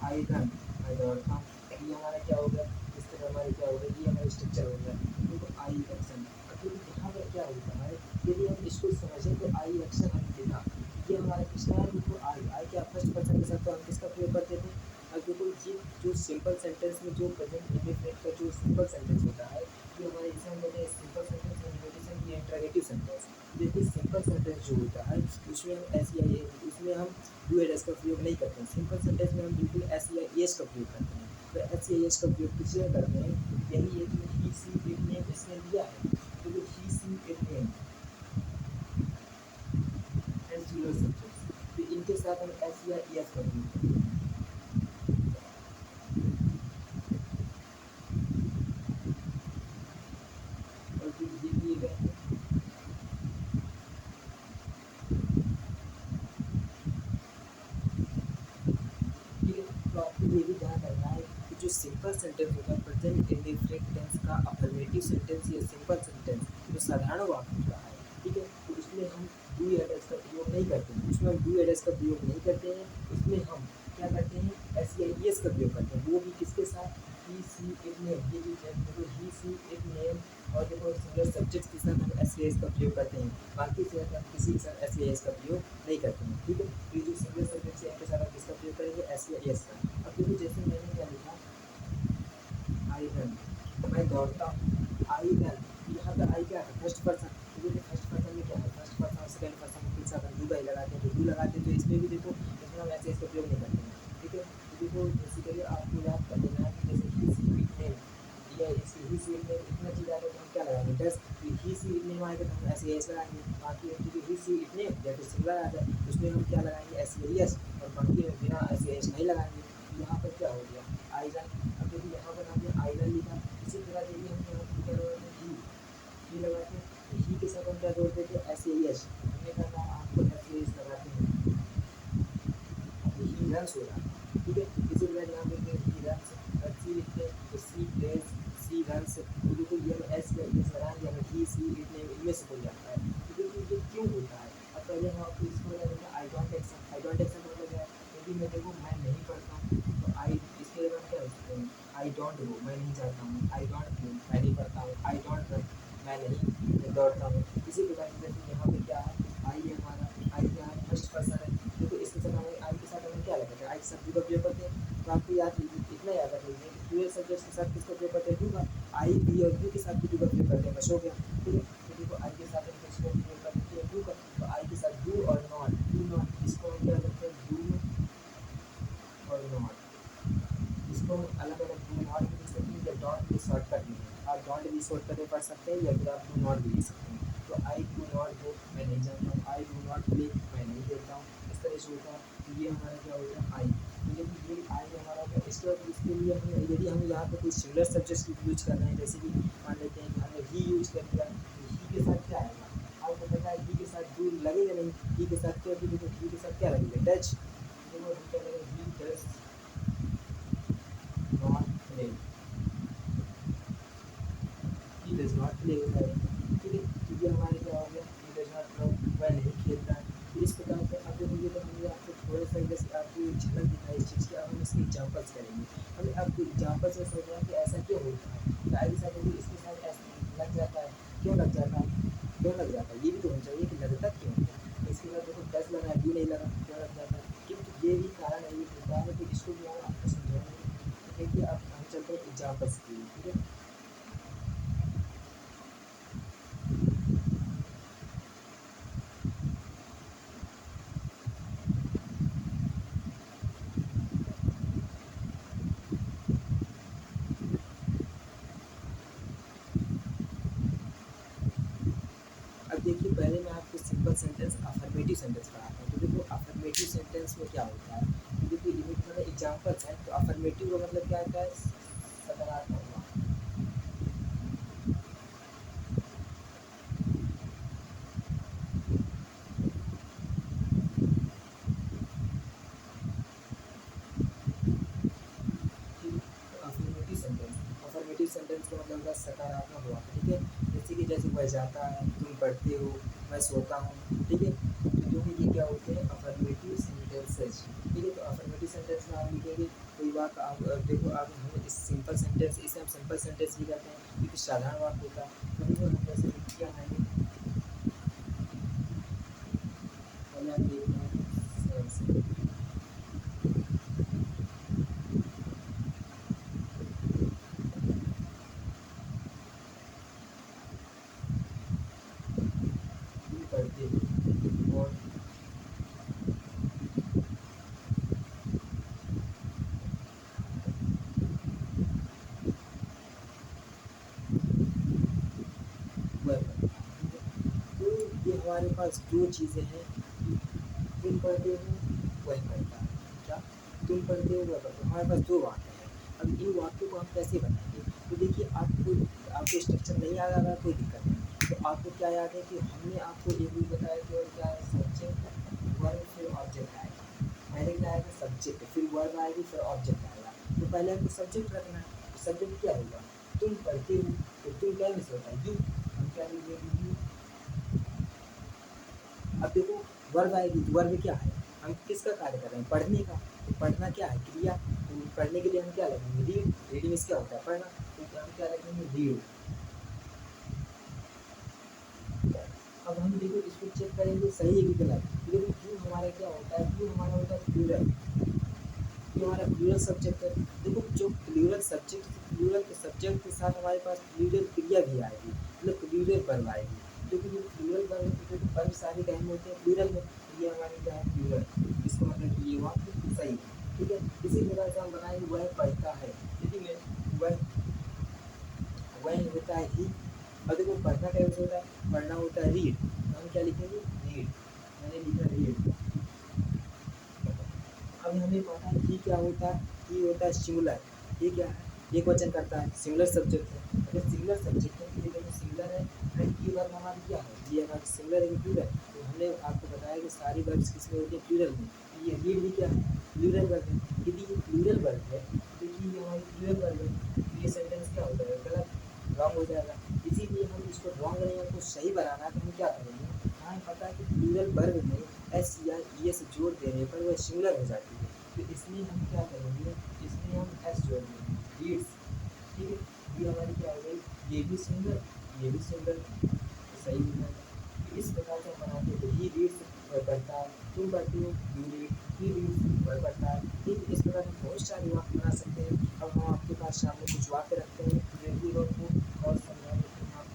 आई रन, मैं दौड़ता हूँ। ये हमारा क्या हो गया, इस तरह हमारे क्या हो गया, ये हमारा स्ट्रक्चर हो गया। देखो आई एक्शन, अब देखो यहाँ पर क्या होता है, यदि हम इसको समझें तो आई एक्शन हमने देखा, ये हमारा किसका है, देखो आई आई क्या फर्स्ट पर्सन के साथ तो हम किसका प्रयोग करते थे। अब देखो ये जो सिंपल सेंटेंस में जो प्रेजेंट इंडेफिनिट का जो सिंपल सेंटेंस होता है, ये हमारे जिसे हम कहते हैं सिंपल सेंटेंस इंडिकेशन या इंटरोगेटिव सेंटेंस। देखिए सिंपल सेंटेंस जो होता है उसमें हम एस या ए, उसमें हम डू एड एस का प्रयोग नहीं करते हैं। सिंपल सेंटेंस में हम बिल्कुल एस या एस का प्रयोग करते हैं। तो एस या एस का प्रयोग किसलिए करते हैं, यही एक ही सी इट नेम इसने दिया है, तो जो he she it name and zero subject, तो इनके साथ हम एस या एस का प्रयोग करते हैं। और फिर ये दिए गए हैं, ठीक है। तो आपको ये भी ध्यान रखना है कि जो सिंपल सेंटेंस होता है प्रेजेंट इंडेफिनिट टेंस का अफर्मेटिव सेंटेंस या सिंपल सेंटेंस जो साधारण वाक्य होता है, ठीक है, तो उसमें हम डू एड एस का प्रयोग नहीं करते हैं, उसमें हम डू एड एस का प्रयोग नहीं करते हैं। उसमें हम क्या करते हैं, एस या एस का प्रयोग करते हैं, वो भी किसके साथ, ही सी इट नेम, ये भी देखो ही सी इट नेम और देखो सिंगल सब्जेक्ट के साथ हम एस या एस का प्रयोग करते हैं, बाकी से हम किसी के साथ एस या एस का प्रयोग नहीं करते हैं, ठीक है। तो ये जो सिंगल सब्जेक्ट है इनके साथ हम किसका प्रयोग करेंगे, एस या एस का। अब देखो जैसे मैंने क्या लिखा, आई रन, मैं दौड़ता हूँ, आई रन, यहाँ पर आई क्या है, फर्स्ट पर्सन, तो देखिए फर्स्ट पर्सन में क्या है, फर्स्ट पर्सन और सेकंड पर्सन के साथ हम डू का ही लगाते हैं, तो डू लगाते हैं, तो इसमें भी देखो इसमें हम ऐसे इसका प्रयोग नहीं करते हैं, ठीक है। तो देखो बेसिकली आपको याद कर लेना है कि जैसे ही सी इट नेम, या इसकी ही सी इट नेम इतना चीज़ आएगा तो हम क्या लगाएंगे, डस, ही सी इट नेम आएगा तो हम ऐसे एस लगाएंगे, बाकी क्योंकि ही सी इट नेम या फिर सिंगल आ जाए उसमें हम क्या लगाएंगे, एस एस, और बाकी में बिना एस एस नहीं लगाएंगे। यहाँ पर क्या हो गया, आई रन, अब देखिए यहाँ पर हमने आई रन लिखा, इसी तरह यदि हम यहाँ पर क्या लगाते हैं, ही लगाते हैं, तो ही के साथ हम क्या जोड़ते थे, एस एस, हमने कहा आपको एस एस लगाते हैं, ही रन्स हो रहा है, ठीक है। इसी प्रकार यहाँ पे ही रन्स, सी लिखते हैं तो सी प्लेज, सी रन्स, तो देखो ये हम एस या एस लगाएंगे, हमें ही सी इट नेम इनमें से कोई आता है, तो देखो ये क्यों होता है। अब पहले हम आपको इसको लगाएंगे I don't accept, I don't accept मतलब क्या है, यदि मैं देखो मैं नहीं पढ़ता हूँ तो आई, इसके लिए हम क्या लिखते हैं, आई डोंट गो, मैं नहीं जाता हूँ, आई डोंट प्ले, मैं नहीं पढ़ता हूँ, आई डोंट रन, मैं नहीं दौड़ता हूँ। इसी प्रकार से जैसे यहाँ पे क्या है, आई है हमारा, आई क्या है, फर्स्ट पर्सन है, देखो इसके साथ हमें आई के साथ हमें क्या लगाते हैं, आई के साथ डू का प्रयोग करते हैं, तो आपको याद इतना याद रख लीजिए कि डू सब्जेक्ट के साथ किसका प्रयोग करते हैं, डू का, आई बी और यू के साथ भी डू का प्रयोग करते हैं, बस हो गया, ठीक है। तो देखो आई के साथ हम किसका प्रयोग करते हैं, डू का, तो आई के साथ डू और नॉट, डू नॉट, इसको हम क्या करते हैं, डू और नॉट, इसको अलग अलग डू नॉट भी लिख सकते हैं या डॉट भी शॉर्टकट में, आप डॉट भी शॉर्टकट में पढ़ सकते हैं या फिर आप डू नॉट भी लिख सकते हैं। तो आई डू नॉट गो, मैं नहीं जाता हूँ, आई डू नॉट प्ले, मैं नहीं खेलता हूँ, इस तरह से होता है। तो ये हमारा क्या हो गया, आई, तो यदि ये आई हमारा क्या, इसके बाद इसके लिए हमें यदि हम यहाँ पर कोई सिंगुलर सब्जेक्ट यूज कर रहे हैं, जैसे कि मान लेते हैं कि हमने ही यूज कर दिया, तो ही के साथ क्या आएगा, आपको पता है ही के साथ डू लगेगा नहीं, ही के साथ क्या, देखो ही के साथ क्या लगेगा, डच, देखो क्या लगेगा, he does not play, he does not play होता है, ठीक है। तो ये हमारे क्या हो गया, ही डज नॉट प्ले, वह नहीं खेलता है। तो इस प्रकार से अब देखिए तो हमने आपको थोड़ा सा जैसे आपको एक झलक दिखाई इस चीज़ की, अब हम इसके एग्जाम्पल्स करेंगे। हमें अब एग्जाम्पल से सोचना है कि ऐसा क्यों होता है, गाय के साथ यदि इसके साथ ऐसा लग जाता है, क्यों लग जाता है, क्यों लग जाता है, ये भी तो होना चाहिए कि लगता क्यों है। इसके साथ देखो 10 लगा है, भी नहीं लगा, क्यों लग जाता है, क्योंकि ये भी कारण है, ये होता है, तो इसको भी हम आपको समझाएंगे। तो देखिए अब हम चलते हैं एग्जाम्पल्स के लिए, ठीक है। अब देखिए पहले मैं आपको सिंपल सेंटेंस अफर्मेटिव सेंटेंस पढ़ाता हूँ। तो देखो अफर्मेटिव सेंटेंस में क्या होता है, तो देखो ये मतलब एग्जाम्पल्स हैं, तो अफर्मेटिव का मतलब क्या होता है, सकारात्मक वाक्य, ठीक है। तो अफर्मेटिव सेंटेंस का मतलब होता है सकारात्मक वाक्य, ठीक है। जैसे कि जैसे वह जाता है, तुम पढ़ते हो, मैं सोता हूँ, ठीक है। तो जो कि ये क्या होते हैं, अफर्मेटिव सेंटेंसेस। ठीक है, तो अफर्मेटिव सेंटेंस में आप लिखेंगे कोई बात, आप देखो, आप हम इस सिंपल सेंटेंस, इसे हम सिंपल सेंटेंस भी कहते हैं क्योंकि साधारण वाक्य होता है। तो देखो हम जैसे क्या है, पहले हम देखते हैं पढ़ते हैं और वर्ब। तो ये हमारे पास दो चीज़ें हैं, तुम पढ़ते हो वह पढ़ता है। क्या, तुम पढ़ते हो वह पढ़ता है, हमारे पास दो वाक्य हैं। अब इन वाक्यों को हम कैसे बनाएंगे, तो देखिए आपको स्ट्रक्चर नहीं याद आ रहा, कोई दिक्कत नहीं। तो आपको क्या याद है कि हमने आपको एक भी बताया कि और क्या है, सब्जेक्ट वर्ब फिर ऑब्जेक्ट आएगा। पहले क्या आएगा, सब्जेक्ट, फिर वर्ब आएगी, फिर ऑब्जेक्ट आएगा। तो पहले हमको सब्जेक्ट रखना है। तो सब्जेक्ट क्या होगा, तुम पढ़ते हो, तो तुम क्या मिस होता है, यू, हम क्या लिखेंगे, यू। अब देखो वर्ब आएगी, तो वर्ब क्या है, हम किसका कार्य कर रहे हैं, पढ़ने का। तो पढ़ना क्या है, क्रिया। तो पढ़ने के लिए हम क्या लगेंगे, रीड। रीडिंग क्या होता है, पढ़ना। तो हम क्या लगेंगे, रीड। अब हम देखो इसको चेक करेंगे सही है कि गलत। तो देखो क्यों हमारा क्या होता है, क्यों हमारा होता है प्लूरल। ये हमारा प्लूरल सब्जेक्ट है। देखो जो प्लूरल सब्जेक्ट, प्लूरल के सब्जेक्ट के साथ हमारे पास प्लूरल क्रिया भी आएगी, मतलब प्लूरल वर्ब आएगी। क्योंकि जो प्लूरल वर्ब, क्योंकि वर्ब सारे कहने होते हैं प्लूरल में, तो ये हमारी क्या है, प्लूरल। इसका मतलब कि ये वाक्य सही है। ठीक है, इसी प्रकार से हम बनाएंगे वह पढ़ता है। देखिए वह, वह होता है ही। और देखो पढ़ना कैसे होता है, पढ़ना होता है रीड। तो हम क्या लिखेंगे, रीड। मैंने लिखा रीड। अब हमें पता है कि क्या होता है, कि होता है सिंगुलर। ये क्या है, एक वचन करता है, सिंगुलर सब्जेक्ट है। अगर सिंगुलर सब्जेक्ट है तो देखो सिंगुलर है, एंड की वर्ब हमारी क्या है, ये हमारी सिंगुलर है, प्लूरल। तो हमने आपको बताया कि सारी वर्ब्स किसमें होती है, प्लूरल में। तो ये रीड भी क्या है, प्लूरल वर्ब है। यदि ये प्लूरल वर्ब है, देखिए ये हमारी प्लूरल वर्ब है, तो ये सेंटेंस क्या हो जाएगा, गलत, रॉन्ग हो जाएगा। इसीलिए हम इसको रॉन्ग नहीं, हमको सही बनाना है, तो हम क्या करेंगे, हमें पता है कि प्लूरल वर्ब में एस या ई एस जोड़ देने पर वह सिंगुलर हो जाती है। तो इसमें हम क्या करेंगे, इसमें हम एस जोड़ देंगे, रीड्स। ठीक है, ये हमारी क्या हो गई, ये भी सिंगल, ये भी सिंगल, तो सही हो जाएगा। इस प्रकार से हम बनाते हैं, ही रीड्स वह पढ़ता है, तुम पढ़ते हो यू रीड, ही रीड्स वह पढ़ता है। ठीक, इस प्रकार हम बहुत सारे वाक्य बना सकते हैं। अब हम आपके पास सामने कुछ वाक्य रखते हैं, रेडी वर्क को और समझा देते हैं आपको।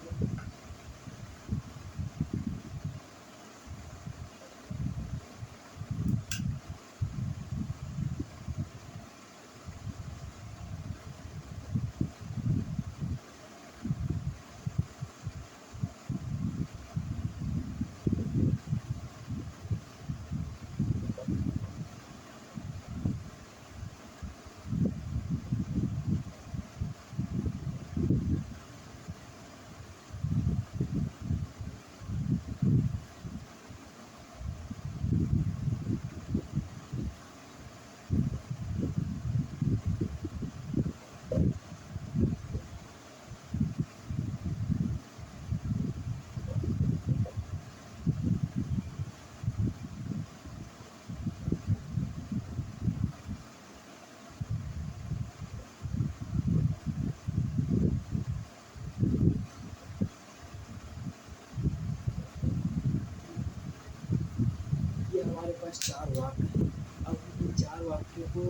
ये हमारे पास चार वाक्य हैं। अब इन चार वाक्यों को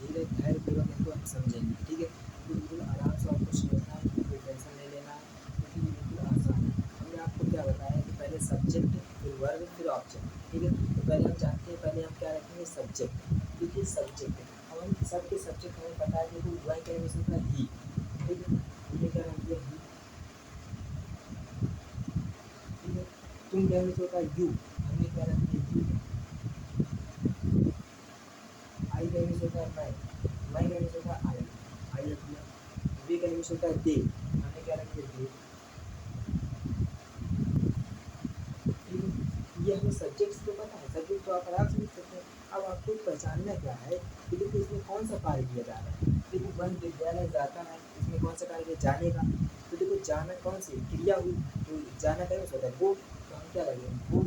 धीरे धैर्यपूर्वक इनको हम समझेंगे। ठीक है, तो बिल्कुल आराम से आपको समझना है, कोई टेंशन नहीं लेना है, क्योंकि ये बिल्कुल आसान है। हमने आपको क्या बताया कि पहले सब्जेक्ट, फिर वर्ब, फिर ऑब्जेक्ट। ठीक है, तो पहले हम जानते हैं, पहले हम क्या रखेंगे, सब्जेक्ट। देखिए सब्जेक्ट, अब हम सबके सब्जेक्ट हमें पता है, देखो वह क्या है, इसमें ही। ठीक है, ये क्या रख दिया, ही। ठीक है, तुम क्या होता है, यू, हमने क्या रख दिया, यू। आई का इंग्लिश होता है मैं का इंग्लिश होता है आई रख दिया। वे का इंग्लिश होता है दे, हमने क्या रख दिया, दे। ठीक है, ये हमें सब्जेक्ट्स तो पता है, सब्जेक्ट तो आप आराम से लिख सकते हैं। अब आपको पहचानना क्या है कि देखो इसमें कौन सा कार्य किया जा रहा है। देखो वह विद्यालय जाता है, इसमें कौन सा कार्य किया, जाने का। तो देखो जाना कौन सी क्रिया हुई, तो जाना का यूज होता है वो, तो हम क्या लगेंगे, वो।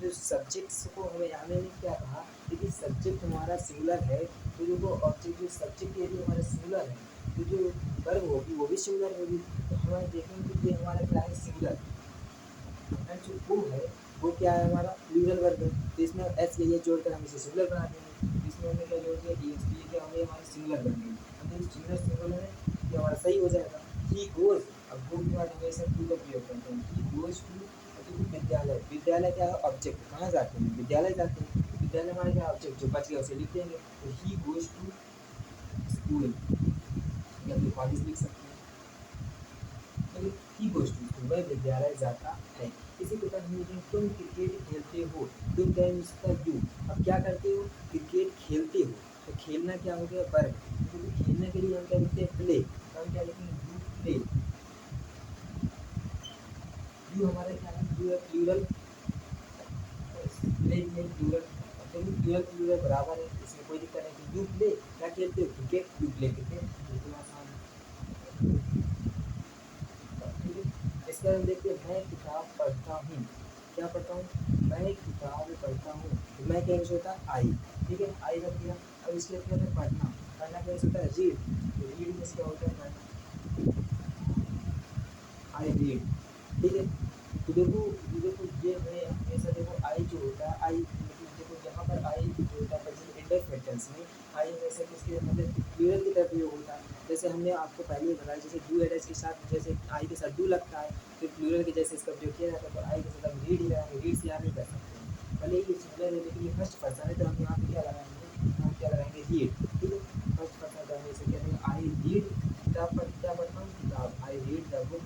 जो सब्जेक्ट्स को हमें हमने क्या कहा, देखिए सब्जेक्ट हमारा सिंगुलर है, तो जो वो ऑब्जेक्ट जो सब्जेक्ट यदि हमारा सिंगुलर है, तो जो वर्ब होगी वो भी सिंगुलर होगी। तो हमें देखेंगे कि ये हमारा क्या है, सिंगुलर, एंड जो वो है वो क्या है, हमारा प्लूरल वर्ब है। तो इसमें एस ये जोड़कर हम इसे सिंगुलर बना देंगे। इसमें हमने क्या जोड़ दिया, डी एस, ये क्या हो गया, हमारा सिंगुलर बन गई। अब देखिए सिंगुलर सिंगुलर है, ये हमारा सही हो जाएगा। ही गोज, अब गो के बाद हमेशा टू का प्रयोग करते हैं। ही गोज टू, विद्यालय, विद्यालय क्या है, ऑब्जेक्ट, कहाँ जाते हैं, विद्यालय जाते हैं। विद्यालय हमारा क्या ऑब्जेक्ट, जो बच गया उसे लिख देंगे। तो ही गोज टू स्कूल, या फिर कॉलेज लिख सकते हैं। ही गोज टू स्कूल, वह विद्यालय जाता है। इसी प्रकार हम लिखेंगे तुम क्रिकेट खेलते हो, तुम दैम इसका यू, अब क्या करते हो, क्रिकेट खेलते हो, तो खेलना क्या हो गया, वर्ब। तो खेलने के लिए हम क्या लिखते हैं, प्ले, तो हम क्या लिखेंगे, यू प्ले। यू हमारा क्या है, यू है प्लूरल, प्ले भी है प्लूरल। तो प्लूरल प्लूरल बराबर है, इसमें कोई दिक्कत नहीं। तो यू प्ले, क्या खेलते हो, क्रिकेट, यू प्ले क्रिकेट, बिल्कुल आसान है। ठीक है, इसके बाद देखते हैं, मैं किताब पढ़ता हूँ, क्या पढ़ता हूँ, मैं किताब पढ़ता हूँ। तो मैं क्या यूज होता है, आई, ठीक है, आई रख दिया। अब इसके बाद है पढ़ना, पढ़ना क्या यूज होता है, रीड। तो रीड में क्या होता है, पढ़ना, आई रीड, ठीक है। तो देखो ये हमें हमेशा देखो आई जो होता है, आई मतलब देखो यहाँ पर आई जो होता है प्रेजेंट इंडेफिनिट टेंस में, आई हमेशा किसके मतलब प्लूरल की तरफ प्रयोग होता है। जैसे हमने आपको पहले ही बताया, जैसे डू एडेस के साथ, जैसे आई के साथ डू लगता है, तो प्लूरल के जैसे इसका प्रयोग किया जाता है। तो आई के साथ हम रीड ही लगाएंगे, रीड से यहाँ नहीं कर सकते हैं, भले ही ये सिंगुलर है लेकिन ये फर्स्ट पर्सन है, तो हम यहाँ पे क्या लगाएंगे, हम क्या लगाएंगे, रीड, ठीक है। फर्स्ट पर्सन तो हम इसे कहते हैं, आई रीड किताब, पर क्या पढ़ता हूँ, किताब, I read the book,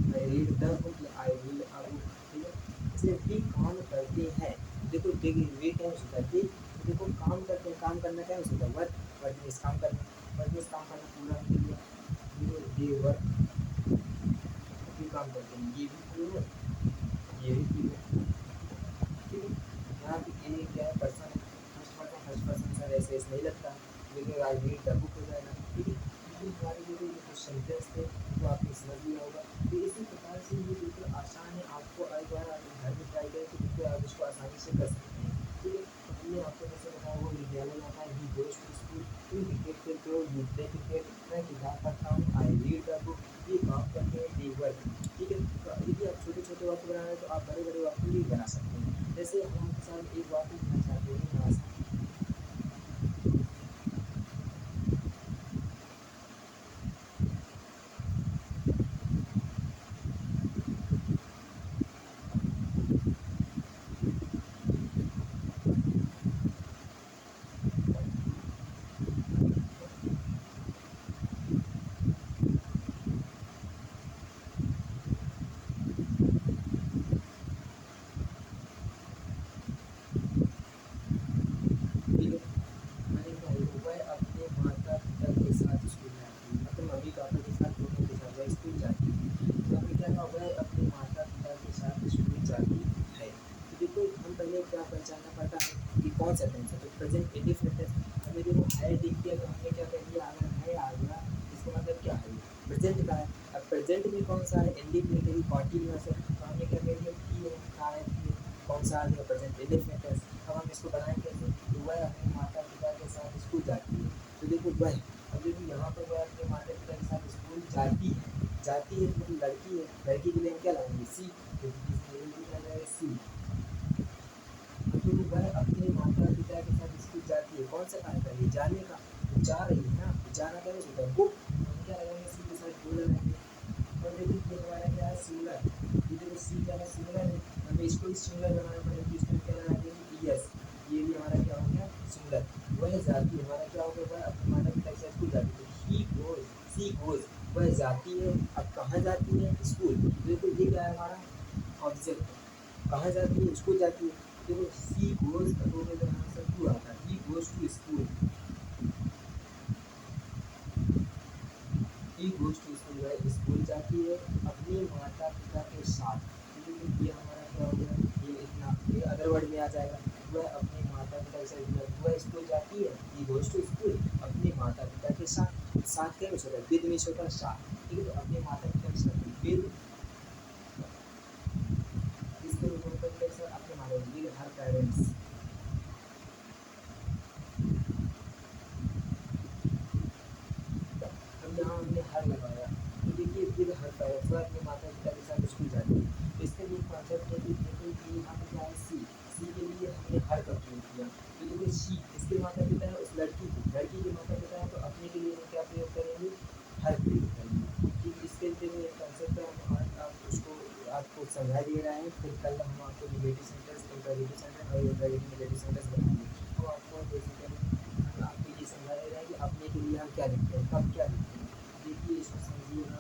I read the book, I read a book, ठीक है। इसलिए भी काम करते हैं, देखो देखिए वे क्या हो सकता है, देखो काम करते हैं, काम करना क्या हो सकता है, वर्क, वर्क मीन्स काम करना, वर्क मीन्स काम करना, पूरा मिल गया, ये वर्क, भी काम करते हैं, ये भी प्लूरल, ये भी प्लूरल, ठीक है। यहाँ पे ए क्या है, पर्सन है, फर्स्ट पर्सन सर ऐसे ऐसे नहीं लगता, लेकिन आई रीड द बुक हो जाएगा, ठीक है। ये हमारे जो कुछ सेंटेंस थे वो आपने समझ लिया होगा। तो इसी प्रकार से ये बिल्कुल आसान है, आपको एक बार आप घर में ट्राई करें तो बिल्कुल आप इसको आसानी से कर सकते हैं, ठीक है। तो हमने आपको जैसे बताया, वो विद्यालय जाता है, ही गोज टू स्कूल, तुम क्रिकेट खेलते हो, यू प्ले क्रिकेट, मैं किताब पढ़ता हूँ, आई रीड द बुक, ये काम करते हैं, दे वर्क, ठीक है। तो यदि आप छोटे छोटे वाक्य बनाना है तो आप बड़े बड़े वाक्य भी बना सकते हैं। जैसे हम आपके साथ एक वाक्य लिखना चाहते हैं, यहाँ से, ठीक है। मैंने क्या लिखा, वह अपने माता पिता के साथ स्कूल जाती है, मतलब मम्मी पापा के साथ, दोनों के साथ वह स्कूल जाती है। तो हमें क्या कहा, वह अपने माता पिता के साथ स्कूल जाती है। तो देखो हम पहले क्या पहचानना पड़ता है कि कौन सा टेंस है, तो प्रेजेंट इंडेफिनिट टेंस। हमें देखो है दिख गया, तो हमने क्या कर दिया, अगर है आ गया इसका मतलब क्या है, प्रेजेंट का है। अब प्रेजेंट में कौन सा है, इंडिफिनिट कॉन्टिन्यूअस है, तो हमने क्या कर दिया, की है, का है, की है, कौन सा आ गया, प्रेजेंट इंडेफिनिट टेंस। अब हम इसको बनाएंगे कैसे, तो वह अपने माता पिता के साथ स्कूल जाती है। तो देखो वह, अब देखो यहाँ पर वह अपने माता पिता के साथ स्कूल जाती है, जाती है मतलब लड़की है, लड़की के लिए हम क्या लगाएंगे, सी, क्योंकि क्या लगाएंगे, सी। तो वह अपने माता पिता के साथ स्कूल जाती है, कौन सा कार्य कर रही है, जाने का, तो जा रही है ना, तो जाना क्या होता है, बुक, हम क्या लगाएंगे, सी के साथ बुक लगाएंगे। और देखिए ये हमारा क्या है, सिंगुलर, ये देखो सी क्या है, सिंगुलर है, हमें इसको भी सिंगुलर बनाना पड़ेगा, इसमें क्या लगा देंगे, यस, ये भी हमारा क्या हो गया, सिंगुलर। वह जाती है, हमारा क्या हो गया, वह अपने माता पिता के साथ स्कूल जाती है, ही गोज, सी गोज, वह जाती है, अब कहाँ जाती है, स्कूल। देखो ये क्या है, हमारा ऑब्जेक्ट, कहाँ जाती है, स्कूल जाती है। देखो सी गोज का दो में जो आंसर टू आता है, he goes to school, he goes to school, वह स्कूल जाती है अपने माता पिता के साथ। तो देखो ये हमारा क्या हो गया, ये इतना, ये अदर वर्ड में आ जाएगा, वह अपने माता पिता के साथ, वह स्कूल जाती है, ही गोज टू स्कूल अपने माता पिता के साथ। साथ क्या मिस होता है, विद मिस होता है, साथ, ठीक है। तो अपने माता पिता के साथ विद, इसके हमारे विद हर पेरेंट्स। अब यहाँ हमने हर लगाया तो देखिए विद हर पेरेंट्स, वह अपने माता पिता के साथ स्कूल जाती है। तो इसके लिए कॉन्सेप्ट है कि देखो कि यहाँ पे क्या है सी के लिए हमने हर का प्रयोग किया। तो देखो सी इसके माता पिता है, उस लड़की के माता पिता है, तो अपने के लिए हम क्या प्रयोग करेंगे, हर प्रयोग करेंगे। ठीक, इसके लिए एक कॉन्सेप्ट है, हम आज आप उसको आपको समझा दे रहा है। फिर कल हम आपको निगेटिव सेंटेंस, इंटरोगेटिव सेंटेंस और इंटरोगेटिव नेगेटिव सेंटेंस बनाएंगे। तो आपको बेसिकली हम आपको ये समझा दे रहा है कि अपने के लिए हम क्या लिखते हैं, कब क्या लिखते हैं। देखिए इसको समझिएगा।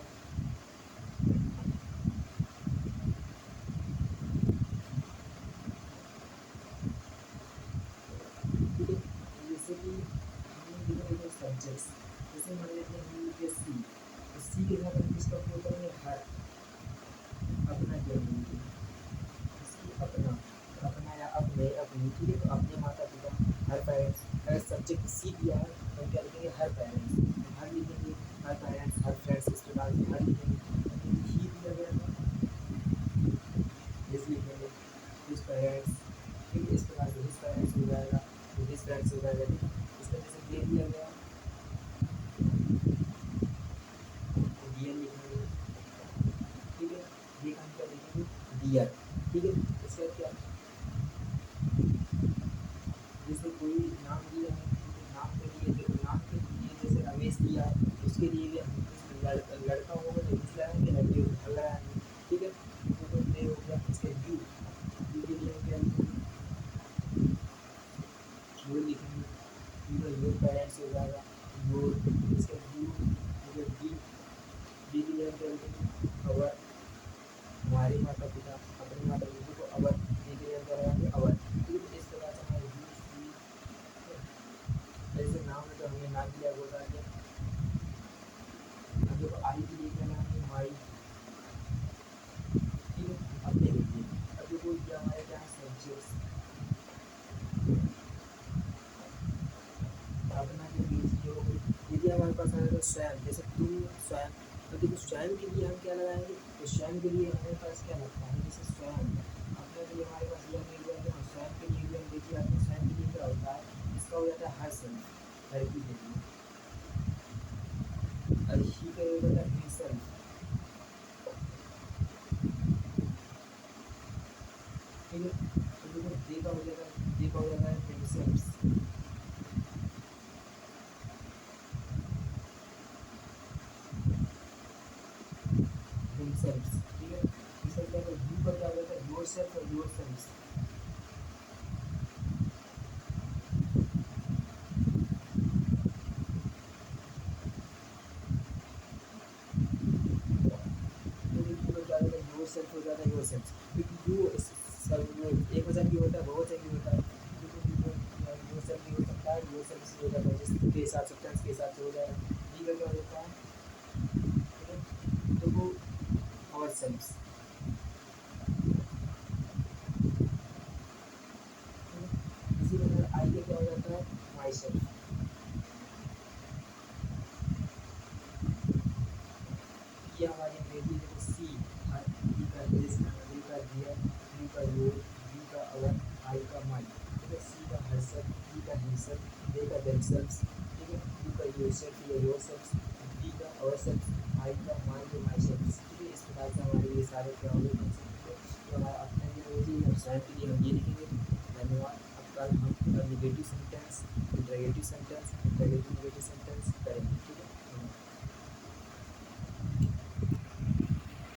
ठीक है, जैसे कि हमने लिखा है सब्जेक्ट्स, जैसे मान लेते हैं हम लिखे सी, तो सी के साथ हम किसका उपयोग करेंगे, हर। अपना क्या बोलेंगे, इसकी अपना, अपना या अपने अपनी। ठीक है, तो अपने माता पिता, हर पेरेंट्स। अगर सब्जेक्ट सी दिया है तो हम क्या लिखेंगे, हर पेरेंट्स, हर लिखेंगे, हर पेरेंट्स, हर फ्रेंड्स, इस प्रकार से हर लिखेंगे। ही दिया गया था, हिज लिखेंगे, हिज पेरेंट्स। ठीक है, इस प्रकार से हिज पेरेंट्स हो जाएगा, तो हिज फ्रेंड्स हो जाएगा। ठीक है, इस तरह से दे दिया गया तो डियर लिखेंगे। ठीक है, ये काम क्या लिखेंगे, डियर। ठीक है, इसका क्या, जैसे कोई नाम दिया है, तो नाम के लिए देखो, नाम के लिए जैसे रमेश दिया है, उसके लिए भी हम लड़का होगा तो हिज लगाएंगे, लड़की होगी हल लगाएंगे। ठीक है, तो ये हो गया। इसके यू के लिए हम क्या लिखेंगे, योर लिखेंगे। ठीक है, योर पेरेंट्स हो जाएगा, योर। इसका यू डी, डी के लिए हम क्या लिखेंगे, अवर, हमारे माता पिता, अपने माता पिता को अवर, डी के लिए हम क्या लगाएंगे, अवर। ठीक है, इस प्रकार से हमारे यू सी, जैसे नाम है तो हमने नाम दिया बोला दिया। अब देखो आई के लिए क्या लगाएंगे, माई। ठीक है, अपने लिखिए। अब देखो ये हमारे क्या है, सब्जेक्ट्स। अपना के लिए जो यदि हमारे पास आएगा स्वयं, जैसे तुम स्वयं, तो देखो स्वयं के लिए हम क्या लगाएंगे, तो स्वयं के लिए हमारे पास क्या लगता है, जैसे स्वयं। अपने के लिए हमारे पास यह मिल जाएगा, और स्वयं के लिए भी हम देखिए, अपने स्वयं के लिए क्या होता है, इसका हो जाता है हर सेल्फ, लड़की के लिए। और ही का हो जाता है हिमसेल्फ। ठीक है, तो देखो दे का हो जाता है, दे का हो जाता है हिमसेल्फ। हिमसेल्फ। ठीक है, इसका क्या है, यू का क्या हो जाता है, योर सेल्फ और योर सेल्फ। योर सेल्फ हो जाता है, योर सेल्फ, क्योंकि यू एक वचन भी होता है, बहुवचन भी होता है। योर सेल्फ भी हो सकता है, योर सेल्फ से हो जाता है, जिसके हिसाब से टेंस के हिसाब से हो जाएगा। जी का क्या हो जाता है, ठीक है, तो वो आवर सेल्फ्स। इसी प्रकार आई का क्या हो जाता है, माई सेल्फ। ये हमारी अंग्रेजी देखो सी, हर, ई का हिज, डी का डियर, यू का योर, वी का अवर, आई का माई। ठीक है, सी का हरसेल्फ, डी का हिमसेल्फ, दे का देमसेल्व्स। ठीक है, यू का योरसेल्फ या योरसेल्व्स, वी का अवरसेल्फ, आई का माई या माईसेल्व्स। ठीक है, इस प्रकार से हमारे ये सारे क्या हो गए कॉन्सेप्ट। तो हमारा अपने के लिए और स्वयं के लिए हम ये लिखेंगे। धन्यवाद। अब कल हम negative sentence, interrogative sentence, interrogative negative sentence करेंगे। ठीक है।